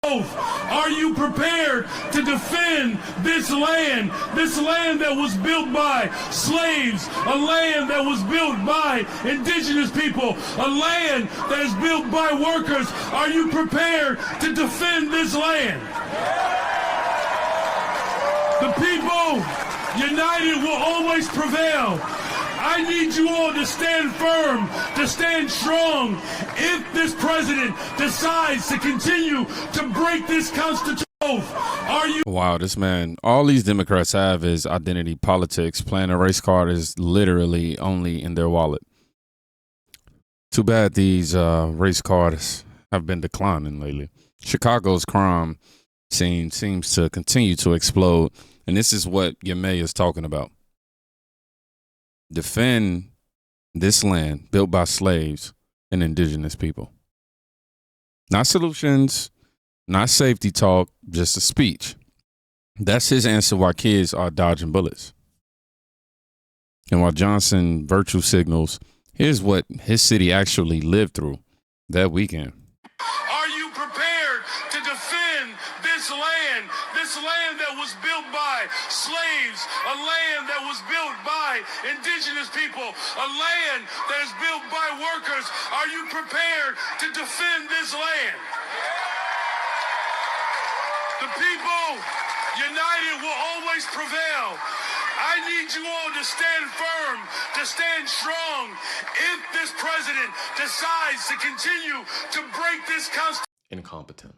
Are you prepared to defend this land that was built by slaves, a land that was built by indigenous people, a land that is built by workers? Are you prepared to defend this land? The people united will always prevail. I need you all to stand firm, to stand strong. If this president decides to continue to break this Constitution, are you... Wow, this man, all these Democrats have is identity politics. Playing a race card is literally only in their wallet. Too bad these race cards have been declining lately. Chicago's crime scene seems to continue to explode, and this is what your mayor is talking about. Defend this land built by slaves and indigenous people. Not solutions, not safety talk, just a speech. That's his answer why kids are dodging bullets. And while Johnson virtue signals, here's what his city actually lived through that weekend. Are you prepared to defend this land that was built by slaves, a land that was built by indigenous people, a land that is built by workers? Are you prepared to defend this land? The people united will always prevail. I need you all to stand firm, to stand strong. If this president decides to continue to break this Constitution. Incompetent.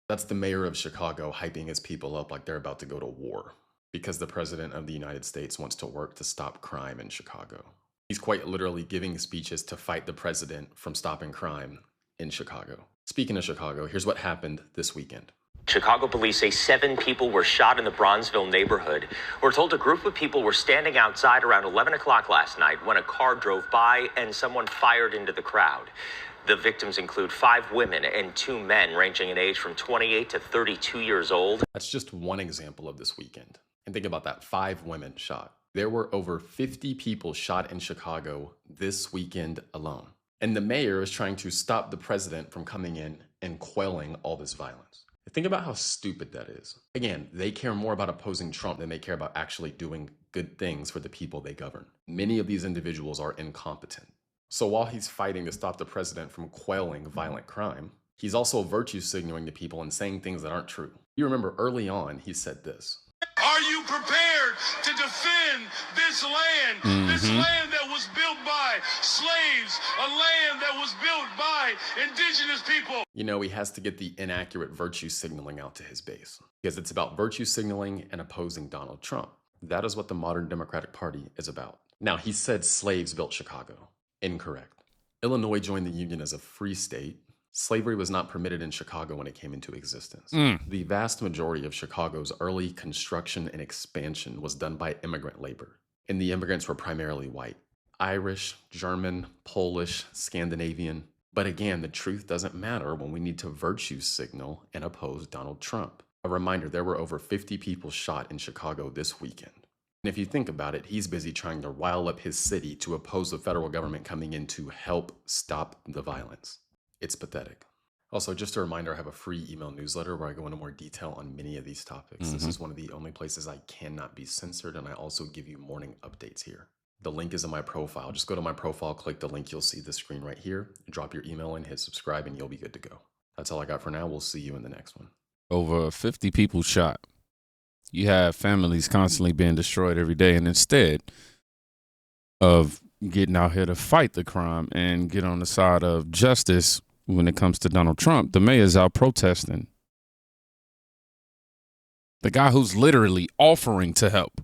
That's the mayor of Chicago hyping his people up like they're about to go to war because the president of the United States wants to work to stop crime in Chicago. He's quite literally giving speeches to fight the president from stopping crime in Chicago. Speaking of Chicago, here's what happened this weekend. Chicago police say 7 people were shot in the Bronzeville neighborhood. We're told a group of people were standing outside around 11 o'clock last night when a car drove by and someone fired into the crowd. The victims include 5 women and 2 men ranging in age from 28 to 32 years old. That's just one example of this weekend. And think about that, 5 women shot. There were over 50 people shot in Chicago this weekend alone. And the mayor is trying to stop the president from coming in and quelling all this violence. Think about how stupid that is. Again, they care more about opposing Trump than they care about actually doing good things for the people they govern. Many of these individuals are incompetent. So while he's fighting to stop the president from quelling violent crime, he's also virtue signaling to people and saying things that aren't true. You remember early on, he said this. Are you prepared to defend this land? This land that was built by slaves, a land that was built by indigenous people. You know, he has to get the inaccurate virtue signaling out to his base because it's about virtue signaling and opposing Donald Trump. That is what the modern Democratic Party is about. Now, he said slaves built Chicago. Incorrect. Illinois joined the Union as a free state. Slavery was not permitted in Chicago when it came into existence. The vast majority of Chicago's early construction and expansion was done by immigrant labor, and the immigrants were primarily white. Irish, German, Polish, Scandinavian. But again, the truth doesn't matter when we need to virtue signal and oppose Donald Trump. A reminder, there were over 50 people shot in Chicago this weekend. And if you think about it, he's busy trying to rile up his city to oppose the federal government coming in to help stop the violence. It's pathetic. Also, just a reminder, I have a free email newsletter where I go into more detail on many of these topics. This is one of the only places I cannot be censored, and I also give you morning updates here. The link is in my profile. Just go to my profile, click the link, you'll see the screen right here, drop your email in, hit subscribe, and you'll be good to go. That's all I got for now. We'll see you in the next one. Over 50 people shot. You have families constantly being destroyed every day, and instead of getting out here to fight the crime and get on the side of justice when it comes to Donald Trump, the mayor's out protesting. The guy who's literally offering to help.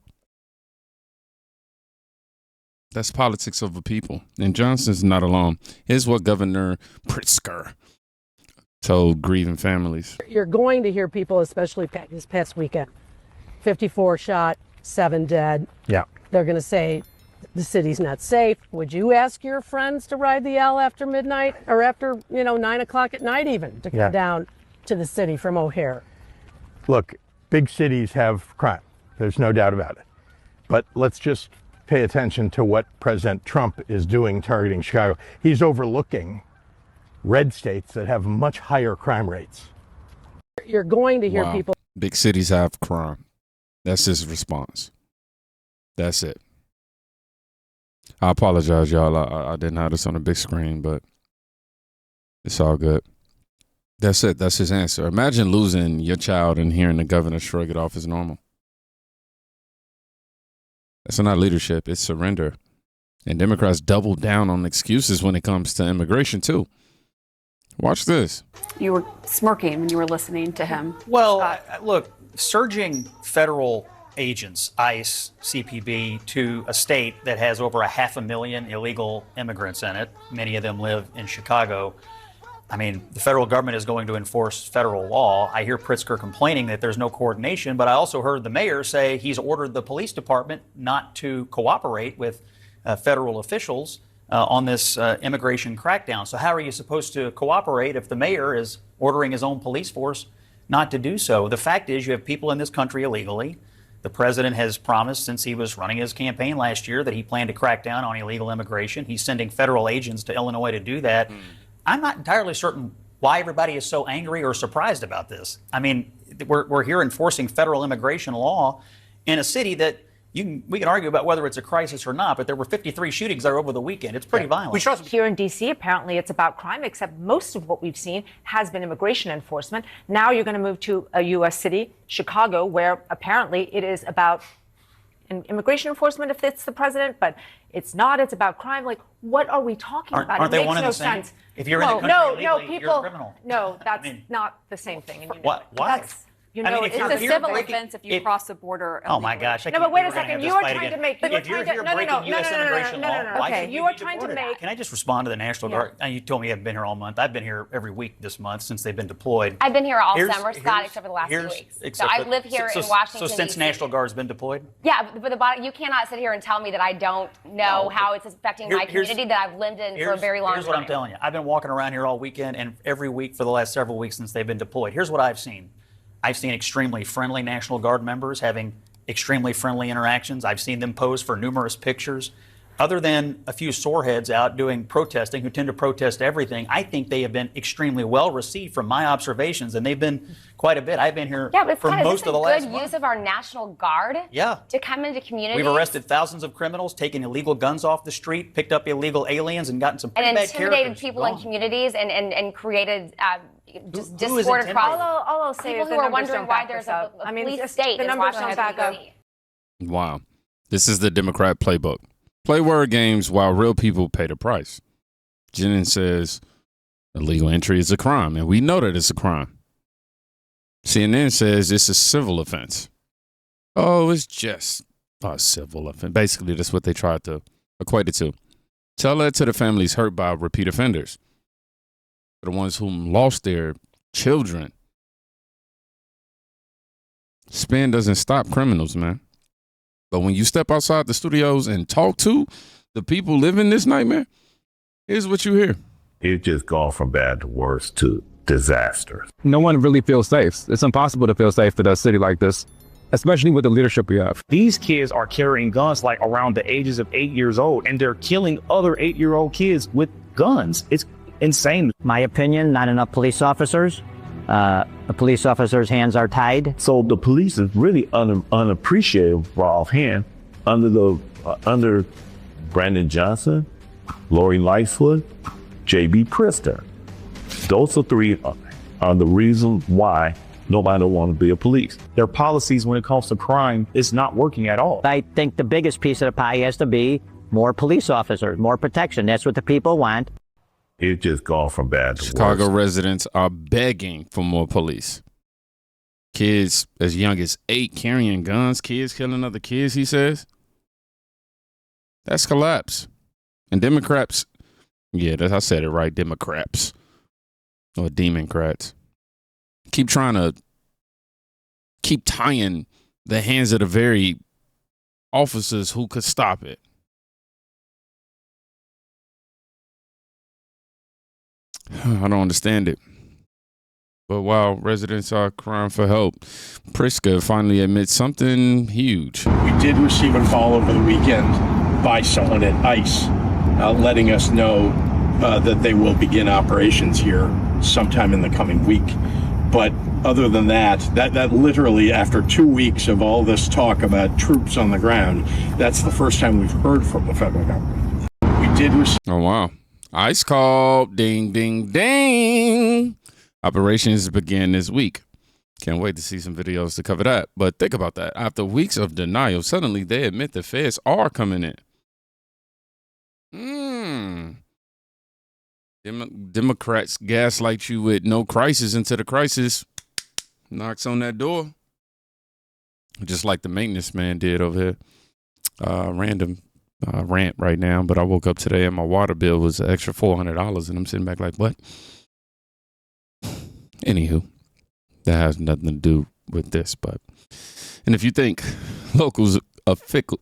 That's politics of the people. And Johnson's not alone. Here's what Governor Pritzker told grieving families. You're going to hear people, especially this past weekend, 54 shot, 7 dead. Yeah. They're going to say the city's not safe. Would you ask your friends to ride the L after midnight or after, 9 o'clock at night even to come down to the city from O'Hare? Look, big cities have crime. There's no doubt about it. But let's just pay attention to what President Trump is doing targeting Chicago. He's overlooking red states that have much higher crime rates. you're going to hear Wow. people. Big cities have crime. That's his response. That's it. I apologize, y'all. I didn't have this on a big screen, but it's all good. That's it. That's his answer. Imagine losing your child and hearing the governor shrug it off as normal. That's not leadership. It's surrender. And Democrats double down on excuses when it comes to immigration, too. Watch this. You were smirking when you were listening to him. Well, look, surging federal agents, ICE, CPB, to a state that has over 500,000 illegal immigrants in it, many of them live in Chicago. I mean, the federal government is going to enforce federal law. I hear Pritzker complaining that there's no coordination, but I also heard the mayor say he's ordered the police department not to cooperate with federal officials on this immigration crackdown. So how are you supposed to cooperate if the mayor is ordering his own police force not to do so? The fact is you have people in this country illegally. The president has promised since he was running his campaign last year that he planned to crack down on illegal immigration. He's sending federal agents to Illinois to do that. I'm not entirely certain why everybody is so angry or surprised about this. I mean, we're here enforcing federal immigration law in a city that we can argue about whether it's a crisis or not, but there were 53 shootings there over the weekend. It's pretty violent. Here in D.C., apparently it's about crime, except most of what we've seen has been immigration enforcement. Now you're going to move to a U.S. city, Chicago, where apparently it is about immigration enforcement if it's the president, but it's not. It's about crime. Like, what are we talking about? Aren't it they makes one and no the same? sense. If you're in the country no, illegally, people, you're a criminal. No, that's not the same thing. And you know it. Why? That's, you know, if It's you're a here civil breaking- offense if you cross the border. Oh my illegally. gosh! No, but wait a second. You are trying to make. If you're here breaking U.S. immigration law, why Okay, should you we are be trying to deported? make. Can I just respond to the National Guard? You told me you haven't been here all month. I've been here every week this month since they've been deployed. I've been here all Here's- summer, Scott, here's- except for the last 2 here's- weeks. So except I for- live here so- in Washington, So since D.C. National Guard's been deployed? Yeah, but the bottom, you cannot sit here and tell me that I don't know how it's affecting my Here's- community that I've lived in for a very long time. Here's what I'm telling you. I've been walking around here all weekend and every week for the last several weeks since they've been deployed. Here's what I've seen. I've seen extremely friendly National Guard members having extremely friendly interactions. I've seen them pose for numerous pictures. Other than a few soreheads out doing protesting who tend to protest everything, I think they have been extremely well received from my observations, and they've been quite a bit. I've been here for most of the last good month. use of our National Guard to come into communities. We've arrested thousands of criminals, taken illegal guns off the street, picked up illegal aliens, and gotten some pretty and bad intimidated characters. people in communities and created just Who is discord intimidating? across. All I'll say People is who the are numbers wondering don't why back there's this up. a I mean, police just state the in numbers don't Washington, back up. D.C. Wow. This is the Democrat playbook. Play word games while real people pay the price. Jennings says illegal entry is a crime, and we know that it's a crime. CNN says it's a civil offense. Oh, it's just a civil offense. Basically, that's what they tried to equate it to. Tell that to the families hurt by repeat offenders, the ones who lost their children. Spin doesn't stop criminals, man. But when you step outside the studios and talk to the people living this nightmare, here's what you hear. It's just gone from bad to worse to disaster. No one really feels safe. It's impossible to feel safe in a city like this, especially with the leadership we have. These kids are carrying guns like around the ages of 8 years old, and they're killing other 8-year-old kids with guns. It's insane. My opinion, not enough police officers. The police officers' hands are tied. So the police is really unappreciative for offhand under Brandon Johnson, Lori Lightfoot, J.B. Pritzker. Those are three are the reason why nobody want to be a police. Their policies when it comes to crime is not working at all. I think the biggest piece of the pie has to be more police officers, more protection. That's what the people want. It's just gone from bad to Chicago worse. residents are begging for more police. Kids as young as 8 carrying guns, kids killing other kids, he says. That's collapse. And Democrats, I said it right, Democrats or Democrats, keep tying the hands of the very officers who could stop it. I don't understand it. But while residents are crying for help, Pritzker finally admits something huge. We did receive a call over the weekend by someone at ICE letting us know that they will begin operations here sometime in the coming week. But other than that literally, after 2 weeks of all this talk about troops on the ground, that's the first time we've heard from the federal government. We did receive. Oh, wow. Ice call. Ding, ding, ding. Operations begin this week. Can't wait to see some videos to cover that. But think about that. After weeks of denial, suddenly they admit the feds are coming in. Democrats gaslight you with no crisis into the crisis. Knocks on that door. Just like the maintenance man did over here. Random rant right now. But I woke up today and my water bill was an extra $400. And I'm sitting back like, what? Anywho, that has nothing to do with this. But, and if you think local officials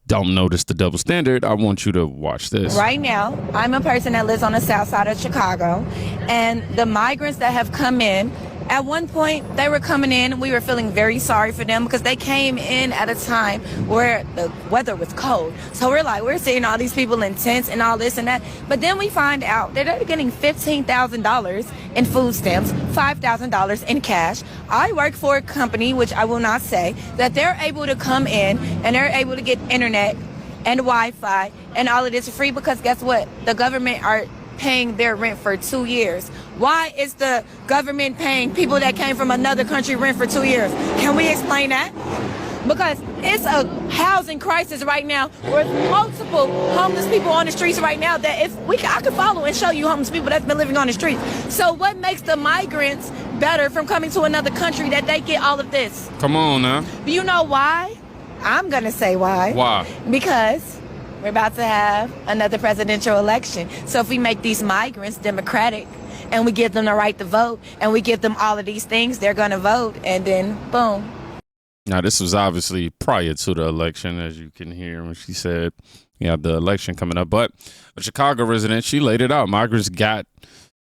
don't notice the double standard, I want you to watch this. Right now, I'm a person that lives on the south side of Chicago, and the migrants that have come in, at one point they were coming in, we were feeling very sorry for them because they came in at a time where the weather was cold. So we're seeing all these people in tents and all this and that, but then we find out that they're getting $15,000 in food stamps, $5,000 in cash. I work for a company, which I will not say, that they're able to come in and they're able to get internet and Wi-Fi and all of this for free because guess what? The government are paying their rent for 2 years. Why is the government paying people that came from another country rent for 2 years? Can we explain that? Because it's a housing crisis right now with multiple homeless people on the streets right now that I could follow and show you homeless people that's been living on the streets. So what makes the migrants better from coming to another country that they get all of this? Come on now. Do you know why? I'm going to say why. Why? Because we're about to have another presidential election. So if we make these migrants democratic and we give them the right to vote and we give them all of these things, they're going to vote and then boom. Now, this was obviously prior to the election, as you can hear when she said, you have the election coming up. But a Chicago resident, she laid it out. Migrants got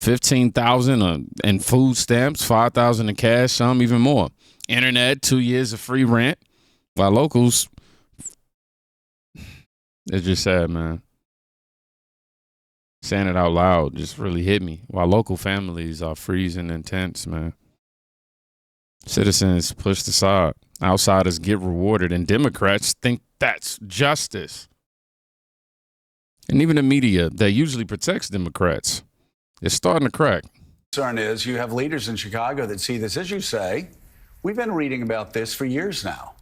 $15,000 in food stamps, $5,000 in cash, some even more. Internet, 2 years of free rent. While locals, it's just sad, man. Saying it out loud just really hit me. While local families are freezing in tents, man. Citizens pushed aside. Outsiders get rewarded, and Democrats think that's justice. And even the media that usually protects Democrats is starting to crack. Concern is you have leaders in Chicago that see this, as you say. We've been reading about this for years now.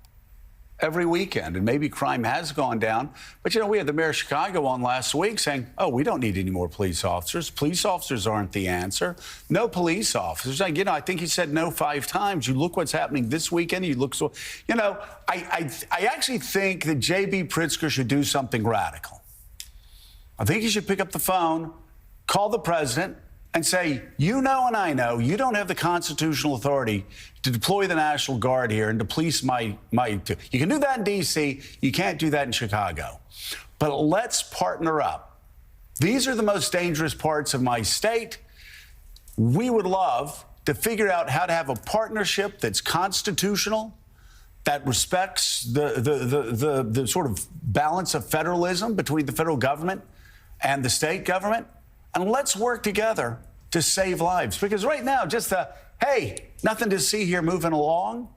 Every weekend, and maybe crime has gone down. But, we had the mayor of Chicago on last week saying, oh, we don't need any more police officers. Police officers aren't the answer. No police officers. I think he said no 5 times. You look what's happening this weekend. You look so, I actually think that J.B. Pritzker should do something radical. I think he should pick up the phone, call the president, and say, and I know, you don't have the constitutional authority to deploy the National Guard here and to police my. You can do that in D.C. You can't do that in Chicago. But let's partner up. These are the most dangerous parts of my state. We would love to figure out how to have a partnership that's constitutional, that respects the sort of balance of federalism between the federal government and the state government. And let's work together to save lives. Because right now, just hey, nothing to see here moving along.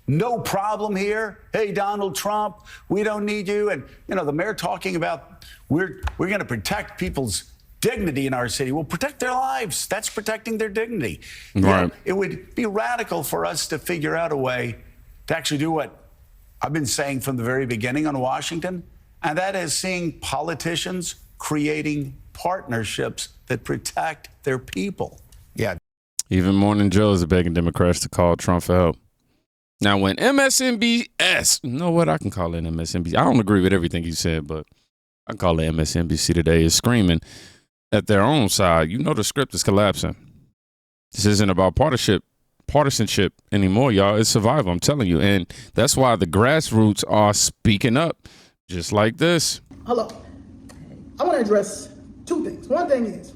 No problem here. Hey, Donald Trump, we don't need you. And, the mayor talking about we're going to protect people's dignity in our city. Well, protect their lives. That's protecting their dignity. Right. It would be radical for us to figure out a way to actually do what I've been saying from the very beginning on Washington, and that is seeing politicians creating partnerships that protect their people. Yeah. Even Morning Joe is begging Democrats to call Trump for help. Now, when MSNBS, you know what? I can call it MSNBC. I don't agree with everything he said, but I call it MSNBC today, is screaming at their own side. The script is collapsing. This isn't about partisanship anymore, y'all. It's survival, I'm telling you. And that's why the grassroots are speaking up just like this. Hello. I want to address 2 things. One thing is,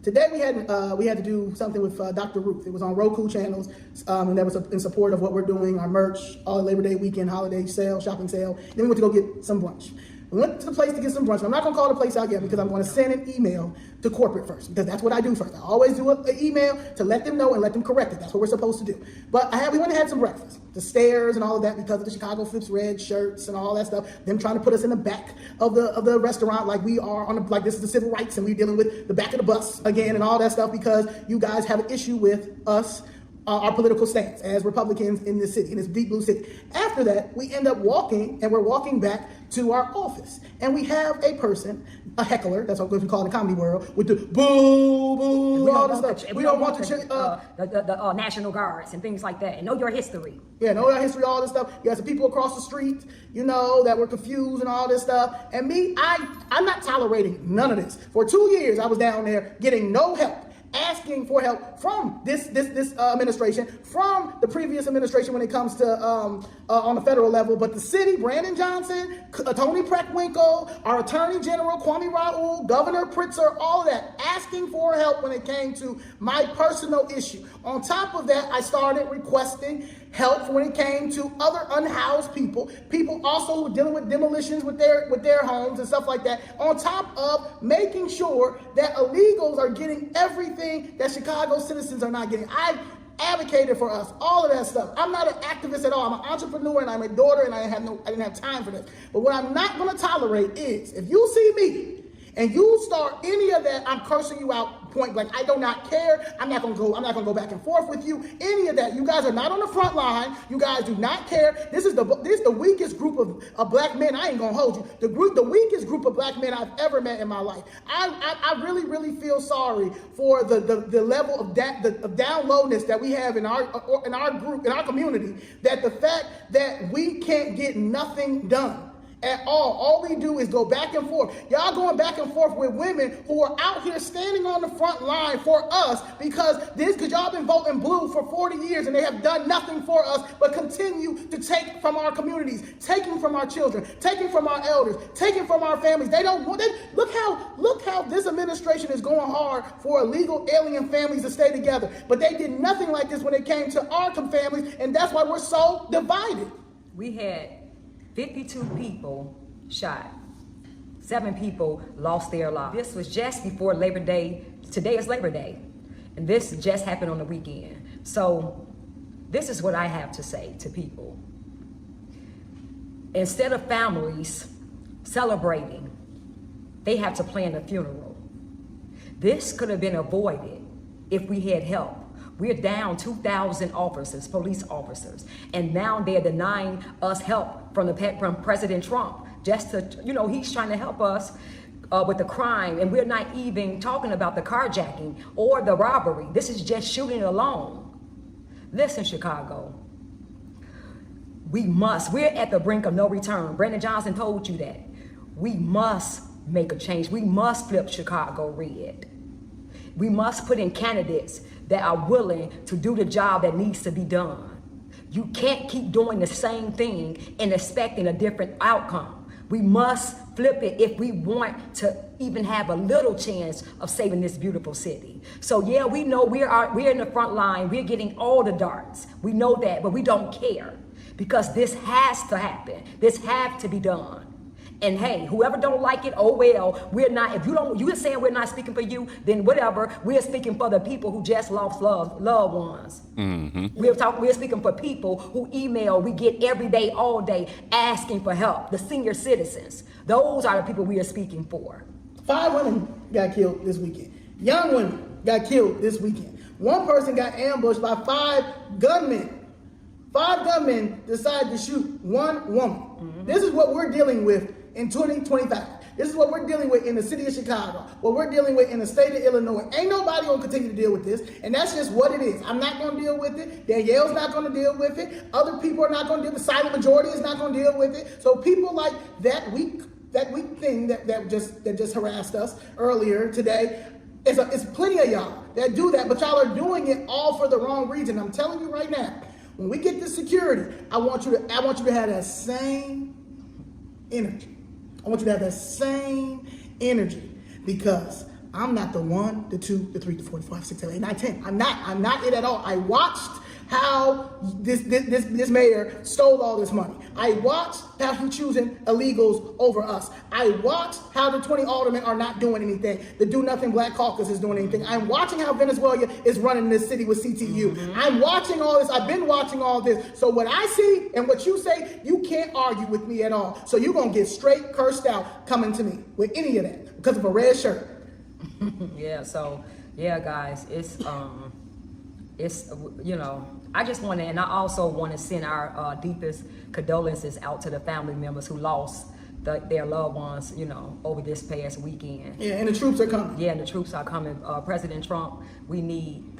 today we had to do something with Dr. Ruth. It was on Roku channels, and that was in support of what we're doing, our merch, all Labor Day weekend, holiday sale, shopping sale. Then we went to go get some brunch. We went to the place to get some brunch. I'm not going to call the place out yet because I'm going to send an email to corporate first, because that's what I do first. I always do an email to let them know and let them correct it. That's what we're supposed to do. But we went and had some breakfast. The stairs and all of that, because of the Chicago Flips Red shirts and all that stuff. Them trying to put us in the back of the restaurant like we are like this is the civil rights and we're dealing with the back of the bus again and all that stuff because you guys have an issue with us. Our political stance as Republicans in this city, in this deep blue city. After that, we end up walking, and we're walking back to our office. And we have a person, a heckler, that's what we call it in the comedy world, with the boo, boo, all this stuff. We don't want the National Guards and things like that, and know your history. Yeah, know your history, all this stuff. You got some people across the street, that were confused and all this stuff. And me, I'm not tolerating none of this. For 2 years, I was down there getting no help, asking for help from this administration, from the previous administration when it comes to on the federal level. But the city, Brandon Johnson, Tony Preckwinkle, our Attorney General, Kwame Raoul, Governor Pritzker, all of that, asking for help when it came to my personal issue. On top of that, I started requesting help when it came to other unhoused people also who were dealing with demolitions with their homes and stuff like that, on top of making sure that illegals are getting everything that Chicago citizens are not getting. I've advocated for us, all of that stuff. I'm not an activist at all. I'm an entrepreneur and I'm a daughter and I didn't have time for this. But what I'm not going to tolerate is if you see me and you start any of that, I'm cursing you out point blank. I do not care. I'm not gonna go back and forth with you. Any of that. You guys are not on the front line. You guys do not care. This is the weakest group of black men. I ain't gonna hold you. The weakest group of black men I've ever met in my life. I really, really feel sorry for the level of down lowness that we have in our group, in our community, that the fact that we can't get nothing done at all. All we do is go back and forth. Y'all going back and forth with women who are out here standing on the front line for us because y'all been voting blue for 40 years and they have done nothing for us but continue to take from our communities, taking from our children, taking from our elders, taking from our families. Look how this administration is going hard for illegal alien families to stay together. But they did nothing like this when it came to our families, and that's why we're so divided. We had 52 people shot. 7 people lost their lives. This was just before Labor Day. Today is Labor Day. And this just happened on the weekend. So this is what I have to say to people. Instead of families celebrating, they have to plan a funeral. This could have been avoided if we had help. We're down 2,000 officers, police officers, and now they're denying us help from President Trump. Just to, he's trying to help us with the crime, and we're not even talking about the carjacking or the robbery. This is just shooting alone. Listen, Chicago, we're at the brink of no return. Brandon Johnson told you that. We must make a change. We must flip Chicago red. We must put in candidates that are willing to do the job that needs to be done. You can't keep doing the same thing and expecting a different outcome. We must flip it if we want to even have a little chance of saving this beautiful city. So yeah, we know we're in the front line. We're getting all the darts. We know that, but we don't care because this has to happen. This has to be done. And hey, whoever don't like it, oh well, we're not, if you're saying we're not speaking for you, then whatever, we're speaking for the people who just lost loved ones. Mm-hmm. We're speaking for people who we get every day, all day, asking for help, the senior citizens. Those are the people we are speaking for. 5 women got killed this weekend. Young women got killed this weekend. One person got ambushed by 5 gunmen. 5 gunmen decided to shoot one woman. Mm-hmm. This is what we're dealing with in 2025. This is what we're dealing with in the city of Chicago, what we're dealing with in the state of Illinois. Ain't nobody gonna continue to deal with this, and that's just what it is. I'm not gonna deal with it. Danielle's not gonna deal with it. Other people are not gonna deal with it. The silent majority is not gonna deal with it. So people like that weak thing that just harassed us earlier today, it's plenty of y'all that do that, but y'all are doing it all for the wrong reason. I'm telling you right now, when we get to security, I want you to have that same energy. I want you to have that same energy because I'm not the 1, the 2, the 3, the 4, the 5, 6, 7, 8, 9, 10. I'm not it at all. I watched how this mayor stole all this money. I watched how he's choosing illegals over us. I watched how the 20 aldermen are not doing anything. The Do Nothing Black Caucus is doing anything. I'm watching how Venezuela is running this city with CTU. I'm watching all this. I've been watching all this. So what I see and what you say, you can't argue with me at all. So you're going to get straight cursed out coming to me with any of that because of a red shirt. Yeah, so, yeah, guys, it's you know, I just want to, and I also want to send our deepest condolences out to the family members who lost their loved ones, you know, over this past weekend. Yeah, and the troops are coming. Yeah, and the troops are coming. President Trump, we need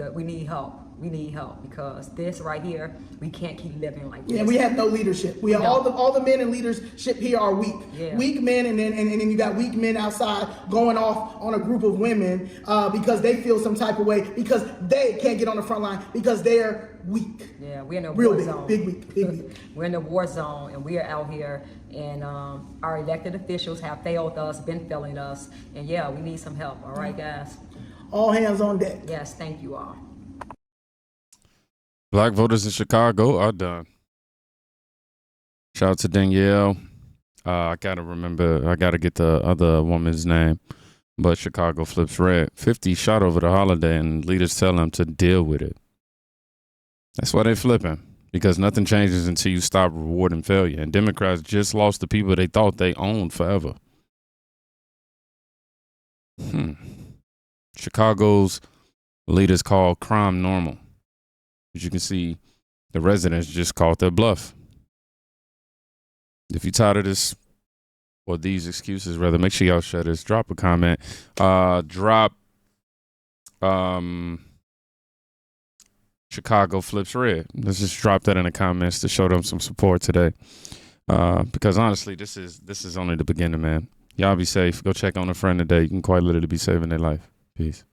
help. We need help because this right here, we can't keep living like this. Yeah, we have no leadership. We have all the men in leadership here are weak. Yeah. Weak men, and then you got weak men outside going off on a group of women because they feel some type of way because they can't get on the front line because they're weak. Yeah, we're in a real war big, zone. big weak. We're in a war zone, and we are out here, and our elected officials have failed us, been failing us, and yeah, we need some help. All right, guys. All hands on deck. Yes, thank you all. Black voters in Chicago are done. Shout out to Danielle. I gotta get the other woman's name. But Chicago flips red. 50 shot over the holiday, and leaders tell them to deal with it. That's why they're flipping. Because nothing changes until you stop rewarding failure. And Democrats just lost the people they thought they owned forever. Chicago's leaders call crime normal. As you can see, the residents just called their bluff. If you're tired of this, or these excuses, rather, make sure y'all share this. Drop a comment. Chicago flips red. Let's just drop that in the comments to show them some support today. Because honestly, this is only the beginning, man. Y'all be safe. Go check on a friend today. You can quite literally be saving their life. Peace.